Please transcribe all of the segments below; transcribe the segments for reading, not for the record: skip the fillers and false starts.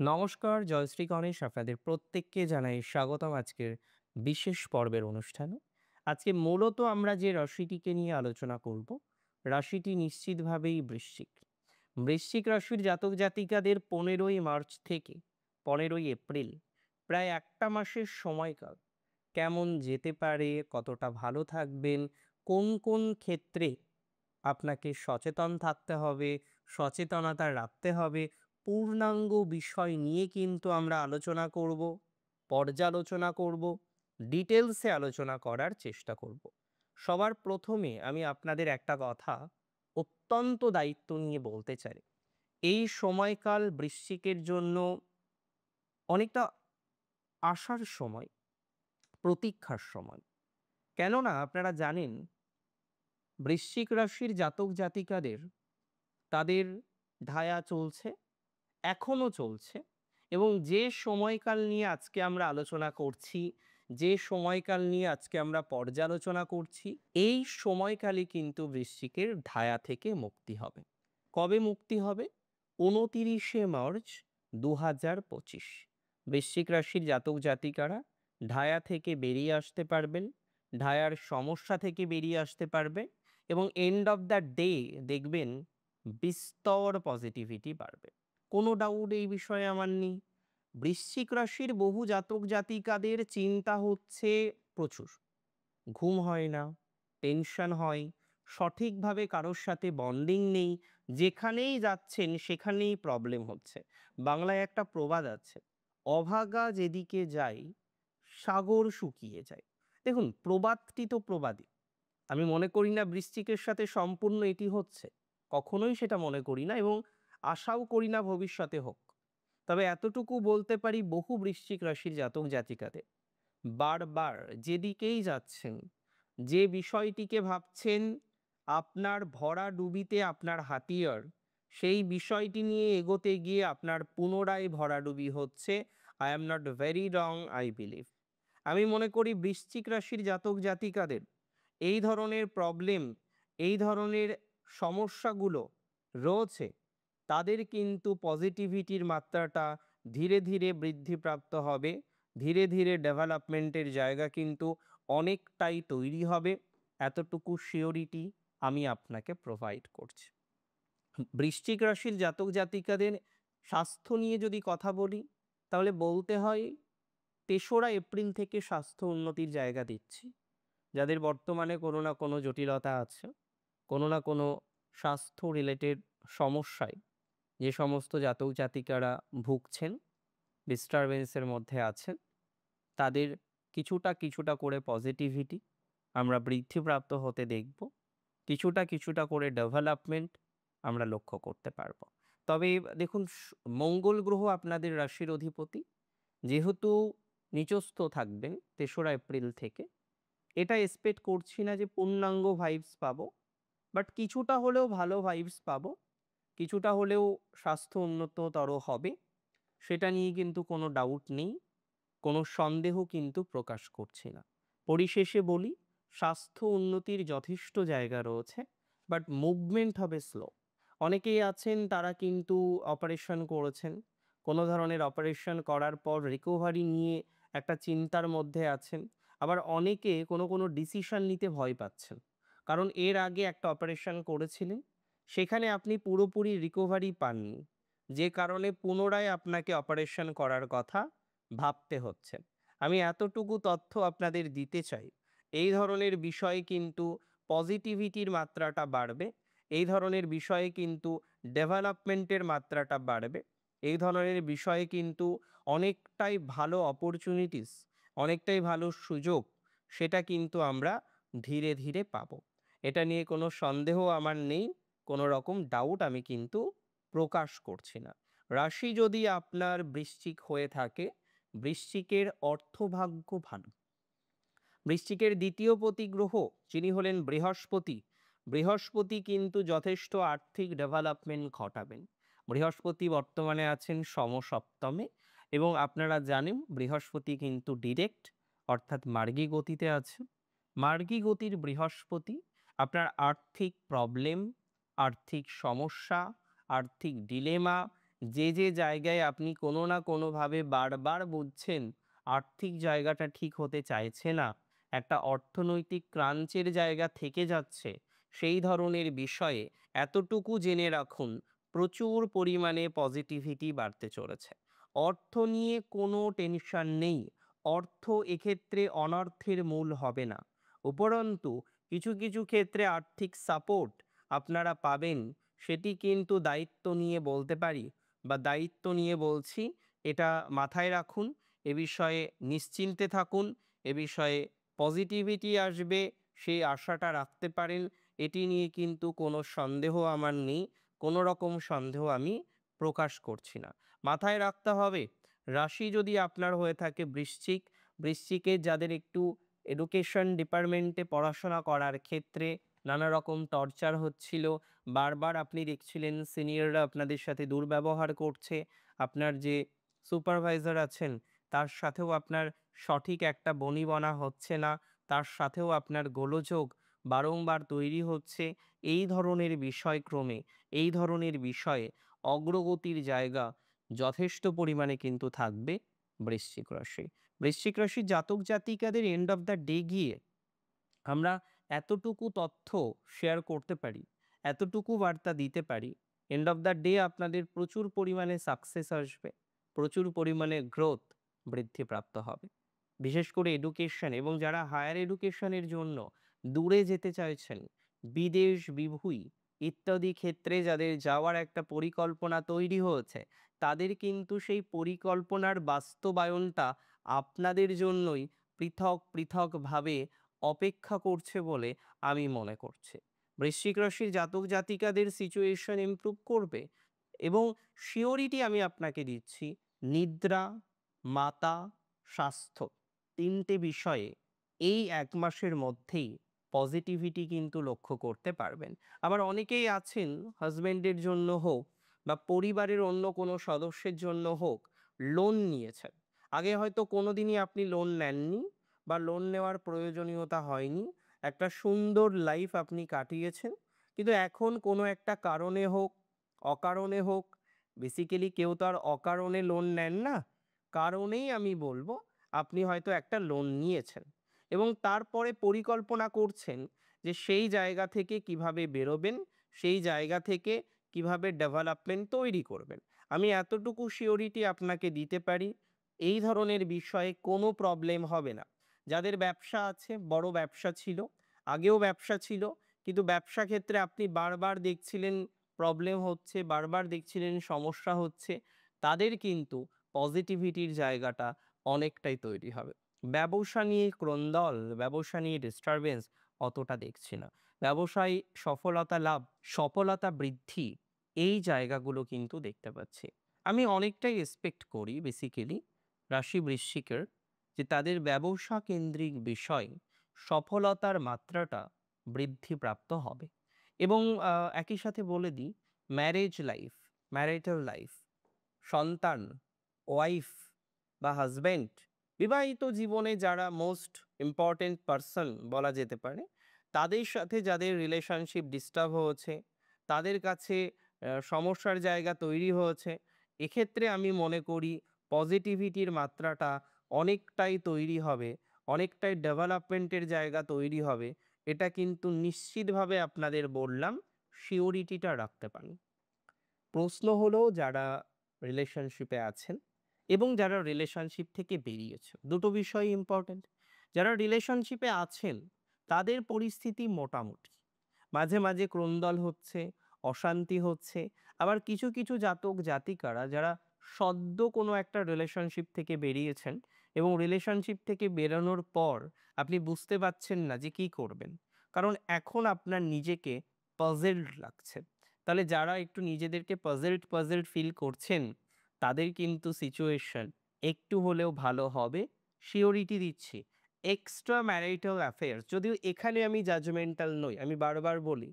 নমস্কার, জয়শ্রী গণেশ আপনাদের প্রত্যেককে জানাই স্বাগতম আজকের বিশেষ পর্বের অনুষ্ঠানে। আজকে মূলত আমরা যে রাশিটিকে নিয়ে আলোচনা করব, রাশিটি নিশ্চিতভাবেই বৃশ্চিক। বৃশ্চিক রাশির জাতক জাতিকাদের 15ই মার্চ থেকে 15ই এপ্রিল প্রায় একটা মাসের সময়কাল কেমন যেতে পারে, কতটা ভালো থাকবেন, কোন কোন ক্ষেত্রে আপনাকে সচেতন থাকতে হবে, সচেতনতা রাখতে হবে, পূর্ণাঙ্গ বিষয় নিয়ে কিন্তু আমরা আলোচনা করব, পর্যালোচনা করব, ডিটেলসে আলোচনা করার চেষ্টা করব। সবার প্রথমে আমি আপনাদের একটা কথা অত্যন্ত দায়িত্ব নিয়ে বলতে চাই। এই সময়কাল বৃশ্চিকের জন্য অনেকটা আশার সময়, প্রতীক্ষার সময়। কেননা আপনারা জানেন বৃশ্চিক রাশির জাতক জাতিকাদের তাদের ধায়া চলছে, এখনো চলছে, এবং যে সময়কাল নিয়ে আজকে আমরা আলোচনা করছি, যে সময়কাল নিয়ে আজকে আমরা পর্যালোচনা করছি, এই সময়কালে কিন্তু বৃশ্চিকের ধায়া থেকে মুক্তি হবে। কবে মুক্তি হবে? 29শে মার্চ 2025 বৃশ্চিক রাশির জাতক জাতিকারা ধায়া থেকে বেরিয়ে আসতে পারবেন, ধায়ার সমস্যা থেকে বেরিয়ে আসতে পারবে, এবং এন্ড অফ দ্য ডে দেখবেন বিস্তর পজিটিভিটি বাড়বে। কোনো ডাউট এই বিষয়ে আমার নেই। বৃশ্চিক রাশির বহু জাতক জাতিকাদের চিন্তা হচ্ছে প্রচুর, ঘুম হয় না, টেনশন হয়, সঠিকভাবে কারোর সাথে বন্ডিং নেই, যেখানেই যাচ্ছেন সেখানেই প্রবলেম হচ্ছে। বাংলায় একটা প্রবাদ আছে, অভাগা যেদিকে যায় সাগর শুকিয়ে যায়। দেখুন, প্রবাদটি তো প্রবাদই, আমি মনে করি না বৃশ্চিকের সাথে সম্পূর্ণ এটি হচ্ছে, কখনোই সেটা মনে করি না, এবং আশাও করি না ভবিষ্যতে হোক। তবে এতটুকু বলতে পারি, বহু বৃশ্চিক রাশির জাতক জাতিকাদের বারবার যেদিকেই যাচ্ছেন, যে বিষয়টিকে ভাবছেন আপনার ভরাডুবিতে আপনার হাতিয়ার, সেই বিষয়টি নিয়ে এগোতে গিয়ে আপনার পুনরায় ভরাডুবি হচ্ছে। I am not very wrong, I believe. আমি মনে করি বৃশ্চিক রাশির জাতক জাতিকাদের এই ধরনের প্রবলেম, এই ধরনের সমস্যাগুলো রয়েছে, তাদের কিন্তু পজিটিভিটির মাত্রাটা ধীরে ধীরে বৃদ্ধিপ্রাপ্ত হবে, ধীরে ধীরে ডেভেলপমেন্টের জায়গা কিন্তু অনেকটাই তৈরি হবে। এতটুকু শিওরিটি আমি আপনাকে প্রোভাইড করছি। বৃশ্চিক রাশির জাতক জাতিকাদের স্বাস্থ্য নিয়ে যদি কথা বলি, তাহলে বলতে হয় 3রা এপ্রিল থেকে স্বাস্থ্য উন্নতির জায়গা দিচ্ছি। যাদের বর্তমানে কোনো না কোনো জটিলতা আছে, কোনো না কোনো স্বাস্থ্য রিলেটেড সমস্যায় যে সমস্ত জাতক জাতিকারা ভুগছেন, ডিস্টারবেন্সের মধ্যে আছেন, তাদের কিছুটা কিছুটা করে পজিটিভিটি আমরা বৃদ্ধিপ্রাপ্ত হতে দেখব, কিছুটা কিছুটা করে ডেভেলপমেন্ট আমরা লক্ষ্য করতে পারব। তবে দেখুন, মঙ্গল গ্রহ আপনাদের রাশির অধিপতি, যেহেতু নিচস্থ থাকবেন 3রা এপ্রিল থেকে, এটা এক্সপেক্ট করছি না যে পূর্ণাঙ্গ ভাইবস পাবো, বাট কিছুটা হলেও ভালো ভাইবস পাবো, কিছুটা হলেও স্বাস্থ্য উন্নততর হবে, সেটা নিয়ে কিন্তু কোনো ডাউট নেই, কোনো সন্দেহ কিন্তু প্রকাশ করছি না। পরিশেষে বলি, স্বাস্থ্য উন্নতির যথেষ্ট জায়গা রয়েছে, বাট মুভমেন্ট হবে স্লো। অনেকেই আছেন তারা কিন্তু অপারেশন করেছেন, কোনো ধরনের অপারেশন করার পর রিকভারি নিয়ে একটা চিন্তার মধ্যে আছেন। আবার অনেকে কোনো কোনো ডিসিশন নিতে ভয় পাচ্ছেন, কারণ এর আগে একটা অপারেশন করেছিলেন, সেখানে আপনি পুরোপুরি রিকভারি পাননি, যে কারণে পুনরায় আপনাকে অপারেশন করার কথা ভাবতে হচ্ছে। আমি এতটুকু তথ্য আপনাদের দিতে চাই, এই ধরনের বিষয়ে কিন্তু পজিটিভিটির মাত্রাটা বাড়বে, এই ধরনের বিষয়ে কিন্তু ডেভেলপমেন্টের মাত্রাটা বাড়বে, এই ধরনের বিষয়ে কিন্তু অনেকটাই ভালো অপরচুনিটিস, অনেকটাই ভালো সুযোগ, সেটা কিন্তু আমরা ধীরে ধীরে পাবো। এটা নিয়ে কোনো সন্দেহ আমার নেই, কোনো রকম ডাউট আমি কিন্তু প্রকাশ করছি না। রাশি যদি আপনার বৃশ্চিক হয়ে থাকে, বৃশ্চিকের অর্থভাগ্য ভালো। বৃশ্চিকের দ্বিতীয় পতি গ্রহ যিনি হলেন বৃহস্পতি, বৃহস্পতি কিন্তু যথেষ্ট আর্থিক ডেভেলপমেন্ট ঘটাবেন। বৃহস্পতি বর্তমানে আছেন সমসপ্তমে, এবং আপনারা জানেন বৃহস্পতি কিন্তু ডিরেক্ট, অর্থাৎ মার্গী গতিতে আছে। মার্গী গতির বৃহস্পতি আপনার আর্থিক প্রবলেম, আর্থিক সমস্যা, আর্থিক ডিলেমা, যে যে জায়গায় আপনি কোনো না কোনোভাবে বারবার বুঝছেন আর্থিক জায়গাটা ঠিক হতে চাইছে না, একটা অর্থনৈতিক ক্রাঞ্চের জায়গা থেকে যাচ্ছে, সেই ধরনের বিষয়ে এতটুকু জেনে রাখুন প্রচুর পরিমাণে পজিটিভিটি বাড়তে চলেছে। অর্থ নিয়ে কোনো টেনশন নেই। অর্থ এক্ষেত্রে অনর্থের মূল হবে না। উপরন্তু কিছু কিছু ক্ষেত্রে আর্থিক সাপোর্ট আপনারা পাবেন, সেটি কিন্তু দায়িত্ব নিয়ে বলতে পারি বা দায়িত্ব নিয়ে বলছি, এটা মাথায় রাখুন। এ বিষয়ে নিশ্চিন্তে থাকুন, এ বিষয়ে পজিটিভিটি আসবে সেই আশাটা রাখতে পারেন। এটি নিয়ে কিন্তু কোনো সন্দেহ আমার নেই, কোনো রকম সন্দেহ আমি প্রকাশ করছি না। মাথায় রাখতে হবে, রাশি যদি আপনার হয়ে থাকে বৃশ্চিক, বৃশ্চিকের যাদের একটু এডুকেশন ডিপার্টমেন্টে পড়াশোনা করার ক্ষেত্রে নানা রকম টর্চার হচ্ছিল, বারবার আপনি দেখছিলেন সিনিয়ররা আপনাদের সাথে দুর্ব্যবহার করছে, আপনার যে সুপারভাইজার আছেন তার সাথেও আপনার সঠিক একটা বনিবনা হচ্ছে না, তার সাথেও আপনার গোলযোগ বারংবার তৈরি হচ্ছে। এই ধরনের বিষয়ক্রমে, এই ধরনের বিষয়ে অগ্রগতির জায়গা যথেষ্ট পরিমাণে কিন্তু থাকবে বৃশ্চিক রাশি। বৃশ্চিক রাশির জাতক জাতিকাদের এন্ড অফ দ্য ডে গিয়ে আমরা এতটুকু তথ্য শেয়ার করতে পারি, এতটুকু বার্তা দিতে পারি, এন্ড অফ দ্য ডে আপনাদের প্রচুর পরিমাণে সাকসেস আসবে, প্রচুর পরিমাণে গ্রোথ বৃদ্ধিপ্রাপ্ত হবে। বিশেষ করে এডুকেশন এবং যারা হায়ার এডুকেশনের জন্য দূরে যেতে চাইছেন, বিদেশ বিভুঁই ইত্যাদি ক্ষেত্রে যাদের যাওয়ার একটা পরিকল্পনা তৈরি হয়েছে, তাদের কিন্তু সেই পরিকল্পনার বাস্তবায়নটা আপনাদের জন্যই পৃথক পৃথকভাবে অপেক্ষা করছে বলে আমি মনে করছি। বৃশ্চিক রাশির জাতক জাতিকাদের সিচুয়েশন ইমপ্রুভ করবে এবং সিওরিটি আমি আপনাকে দিচ্ছি, নিদ্রা, মাতা, স্বাস্থ্য ৩ টে বিষয়ে এই ১ মাসের মধ্যেই পজিটিভিটি কিন্তু লক্ষ্য করতে পারবেন। আবার অনেকেই আছেন হাসব্যান্ডের জন্য হোক বা পরিবারের অন্য কোনো সদস্যের জন্য হোক লোন নিয়েছেন। আগে হয়তো কোনোদিনই আপনি লোন নেননি বা লোন নেওয়ার প্রয়োজনীয়তা হয়নি। একটা সুন্দর লাইফ আপনি কাটিয়েছেন। কিন্তু এখন কোনো একটা কারণে হোক, অকারণে হোক, বেসিক্যালি কেউ তো আর অকারণে লোন নেন না। কারণেই আমি বলব, আপনি হয়তো একটা লোন নিয়েছেন এবং তারপরে পরিকল্পনা করছেন যে সেই জায়গা থেকে কিভাবে বেরোবেন, সেই জায়গা থেকে কিভাবে ডেভেলপমেন্ট তৈরি করবেন। আমি এতটুকু সিওরিটি আপনাকে দিতে পারি, এই ধরনের বিষয়ে কোনো প্রবলেম হবে না। যাদের ব্যবসা আছে, বড় ব্যবসা ছিল, আগেও ব্যবসা ছিল, কিন্তু ব্যবসা ক্ষেত্রে আপনি বারবার দেখছিলেন প্রবলেম হচ্ছে, বারবার দেখছিলেন সমস্যা হচ্ছে, তাদের কিন্তু পজিটিভিটির জায়গাটা অনেকটাই তৈরি হবে। ব্যবসা নিয়ে ক্রন্দল, ব্যবসা নিয়ে ডিস্টার্বেন্স অতটা দেখছি না। ব্যবসায় সফলতা লাভ, সফলতা বৃদ্ধি, এই জায়গাগুলো কিন্তু দেখতে পাচ্ছি। আমি অনেকটাই এক্সপেক্ট করি বেসিক্যালি রাশি বৃশ্চিকের যে তাদের ব্যবসা কেন্দ্রিক বিষয় সফলতার মাত্রাটা বৃদ্ধিপ্রাপ্ত হবে এবং একই সাথে বলে দিই, ম্যারেজ লাইফ, ম্যারিটাল লাইফ, সন্তান, ওয়াইফ বা হাজব্যান্ড, বিবাহিত জীবনে যারা মোস্ট ইম্পর্টেন্ট পারসন বলা যেতে পারে, তাদের সাথে যাদের রিলেশনশিপ ডিস্টার্ব হয়েছে, তাদের কাছে সমস্যার জায়গা তৈরি হয়েছে, এক্ষেত্রে আমি মনে করি পজিটিভিটির মাত্রাটা অনেকটাই তৈরি হবে, অনেকটাই ডেভেলপমেন্টের জায়গা তৈরি হবে। এটা কিন্তু নিশ্চিতভাবে আপনাদের বললাম, সিওরিটিটা রাখতে পারেন। প্রশ্ন হলো যারা রিলেশনশিপে আছেন এবং যারা রিলেশনশিপ থেকে বেরিয়েছেন, দুটো বিষয় ইম্পর্টেন্ট। যারা রিলেশনশিপে আছেন তাদের পরিস্থিতি মোটামুটি, মাঝে মাঝে ক্রন্দল হচ্ছে, অশান্তি হচ্ছে। আবার কিছু কিছু জাতক জাতিকারা যারা সদ্য কোনো একটা রিলেশনশিপ থেকে বেরিয়েছেন এবং রিলেশনশিপ থেকে বেরোনোর পর আপনি বুঝতে পারছেন না যে কি করবেন, কারণ এখন আপনার নিজেকে পাজলড লাগছে। তাহলে যারা একটু নিজেদেরকে পাজলড পাজলড ফিল করছেন, তাদের কিন্তু সিচুয়েশন একটু হলেও ভালো হবে, সিওরিটি দিচ্ছি। এক্সট্রা ম্যারিটাল অ্যাফেয়ার্স, যদিও এখানে আমি জাজমেন্টাল নই, আমি বারবার বলি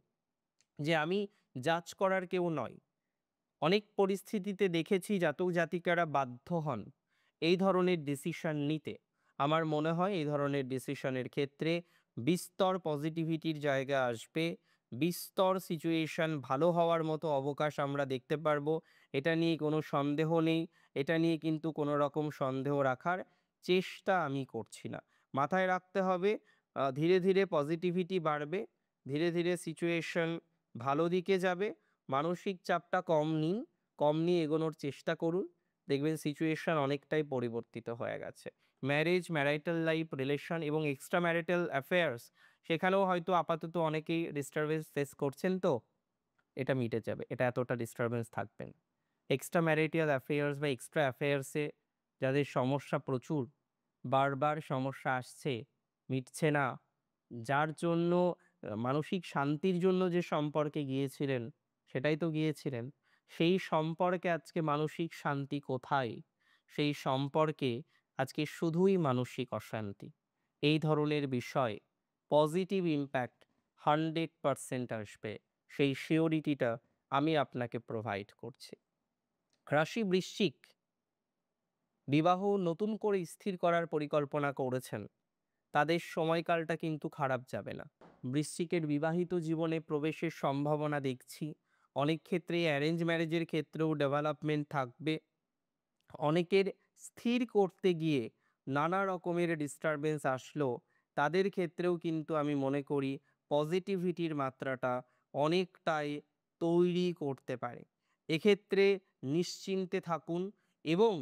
যে আমি জাজ করার কেউ নয়। অনেক পরিস্থিতিতে দেখেছি জাতক জাতিকারা বাধ্য হন এই ধরনের ডিসিশন নিতে। আমার মনে হয় এই ধরনের ডিসিশনের ক্ষেত্রে বিস্তর পজিটিভিটির জায়গা আসবে, বিস্তর সিচুয়েশন ভালো হওয়ার মতো অবকাশ আমরা দেখতে পারবো। এটা নিয়ে কোনো সন্দেহ নেই। এটা নিয়ে কিন্তু কোনো রকম সন্দেহ রাখার চেষ্টা আমি করছি না। মাথায় রাখতে হবে ধীরে, ধীরে পজিটিভিটি বাড়বে। ধীরে, ধীরে সিচুয়েশন ভালো দিকে যাবে। মানসিক চাপটা কম নিন। কম নিয়ে এগোনোর চেষ্টা করুন। দেখবেন সিচুয়েশন অনেকটাই পরিবর্তিত হয়ে গেছে। ম্যারেজ, ম্যারিটাল লাইফ, রিলেশন এবং এক্সট্রা ম্যারিটাল অ্যাফেয়ার্স সেখানেও হয়তো আপাতত অনেকেই ডিস্টার্বেন্স ফেস করছেন তো, এটা মিটে যাবে। এটা এতটা ডিস্টার্বেন্স থাকবে না। এক্সট্রা ম্যারিটাল অ্যাফেয়ার্স বা এক্সট্রা অ্যাফেয়ার্সে যাদের সমস্যা প্রচুর, বারবার সমস্যা আসছে, মিটছে না, যার জন্য মানসিক শান্তির জন্য যে সম্পর্কে গিয়েছিলেন, সেটাই তো গিয়েছিলেন। সেই সম্পর্কে আজকে মানসিক শান্তি কোথায়? সেই সম্পর্কে আজকে শুধুই মানসিক অশান্তি। এই ধরনের বিষয় পজিটিভ ইমপ্যাক্ট 100% আসবে। সেই সিওরিটিটা আমি আপনাকে প্রোভাইড করছি। রাশি বৃশ্চিক, বিবাহ নতুন করে স্থির করার পরিকল্পনা করেছেন, তাদের সময়কালটা কিন্তু খারাপ যাবে না। বৃশ্চিকের বিবাহিত জীবনে প্রবেশের সম্ভাবনা দেখছি। অনেক ক্ষেত্রে অ্যারেঞ্জ ম্যারেজের ক্ষেত্রেও ডেভেলপমেন্ট থাকবে। অনেকের স্থির করতে গিয়ে নানা রকমের ডিস্টারবেন্স আসলো, তাদের ক্ষেত্রেও কিন্তু আমি মনে করি পজিটিভিটির মাত্রাটা অনেকটাই তৈরি করতে পারে। এক্ষেত্রে নিশ্চিন্তে থাকুন এবং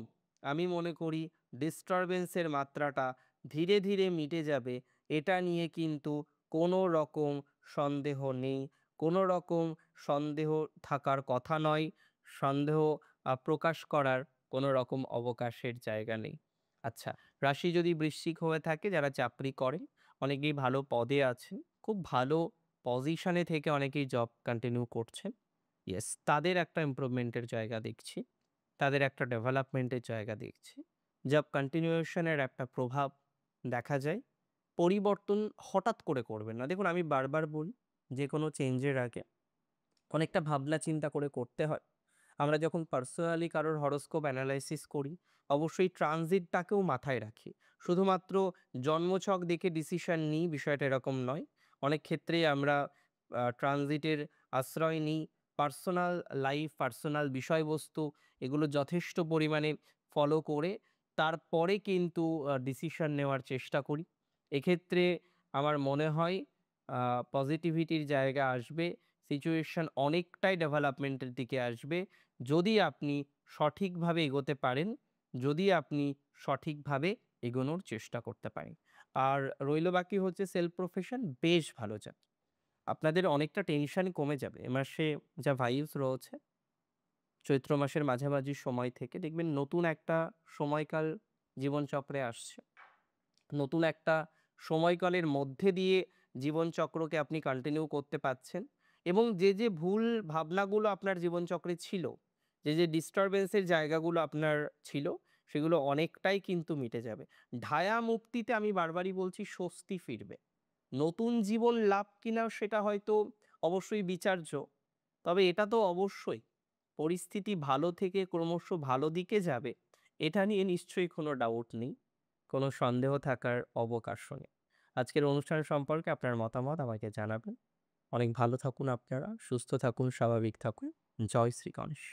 আমি মনে করি ডিস্টারবেন্সের মাত্রাটা ধীরে ধীরে মিটে যাবে। এটা নিয়ে কিন্তু কোনো রকম সন্দেহ নেই, কোনো রকম সন্দেহ থাকার কথা নয়, সন্দেহ প্রকাশ করার কোনো রকম অবকাশের জায়গা নেই। আচ্ছা, রাশি যদি বৃশ্চিক হয়ে থাকে, যারা চাকরি করেন, অনেকেই ভালো পদে আছেন, খুব ভালো পজিশনে থেকে অনেকেই জব কন্টিনিউ করছেন। ইয়েস, তাদের একটা ইমপ্রুভমেন্টের জায়গা দেখছি। তাদের একটা ডেভেলপমেন্টের জায়গা দেখছি। জব কন্টিনিউয়েশনের একটা প্রভাব দেখা যায়। পরিবর্তন হঠাৎ করে করবেন না। দেখুন, আমি বারবার বলি, যেকোনো চেঞ্জের আগে অনেকটা ভাবনা চিন্তা করে করতে হয়। আমরা যখন পার্সোনালি কারোর হরোস্কোপ অ্যানালাইসিস করি, অবশ্যই ট্রানজিটটাকেও মাথায় রাখি। শুধুমাত্র জন্মছক দেখে ডিসিশন নিই, বিষয়টা এরকম নয়। অনেক ক্ষেত্রেই আমরা ট্রানজিটের আশ্রয় নিই। পার্সোনাল লাইফ, পার্সোনাল বিষয়বস্তু এগুলো যথেষ্ট পরিমাণে ফলো করে তারপরে কিন্তু ডিসিশন নেওয়ার চেষ্টা করি। এক্ষেত্রে আমার মনে হয় পজিটিভিটির জায়গা আসবে। সিচুয়েশন অনেকটাই ডেভেলপমেন্টের দিকে আসবে যদি আপনি সঠিকভাবে এগোতে পারেন, যদি আপনি সঠিকভাবে এগোনোর চেষ্টা করতে পারেন। আর রইল বাকি হচ্ছে সেলফ প্রফেশন, বেশ ভালো যাবে। আপনাদের অনেকটা টেনশন কমে যাবে। এ মাসে যা ভাইবস রয়েছে, চৈত্র মাসের মাঝামাঝি সময় থেকে দেখবেন নতুন একটা সময়কাল জীবনচক্রে আসছে। নতুন একটা সময়কালের মধ্যে দিয়ে জীবনচক্রকে আপনি কন্টিনিউ করতে পারছেন এবং যে ভুল ভাবনাগুলো আপনার জীবনচক্রে ছিল, যে ডিস্টারবেন্সের জায়গাগুলো আপনার ছিল, সেগুলো অনেকটাই কিন্তু মিটে যাবে। ঢায়া মুক্তিতে আমি বারবারই বলছি স্বস্তি ফিরবে। নতুন জীবন লাভ কিনা সেটা হয়তো অবশ্যই বিচার্য। তবে এটা তো অবশ্যই পরিস্থিতি ভালো থেকে ক্রমশ ভালো দিকে যাবে, এটা নিয়ে নিশ্চয়ই কোনো ডাউট নেই। কোনো সন্দেহ থাকার অবকাশও নেই। আজকের অনুষ্ঠান সম্পর্কে আপনার মতামত আমাকে জানাবেন। অনেক ভালো থাকুন আপনারা, সুস্থ থাকুন, স্বাভাবিক থাকুন। জয় শ্রী গণেশ।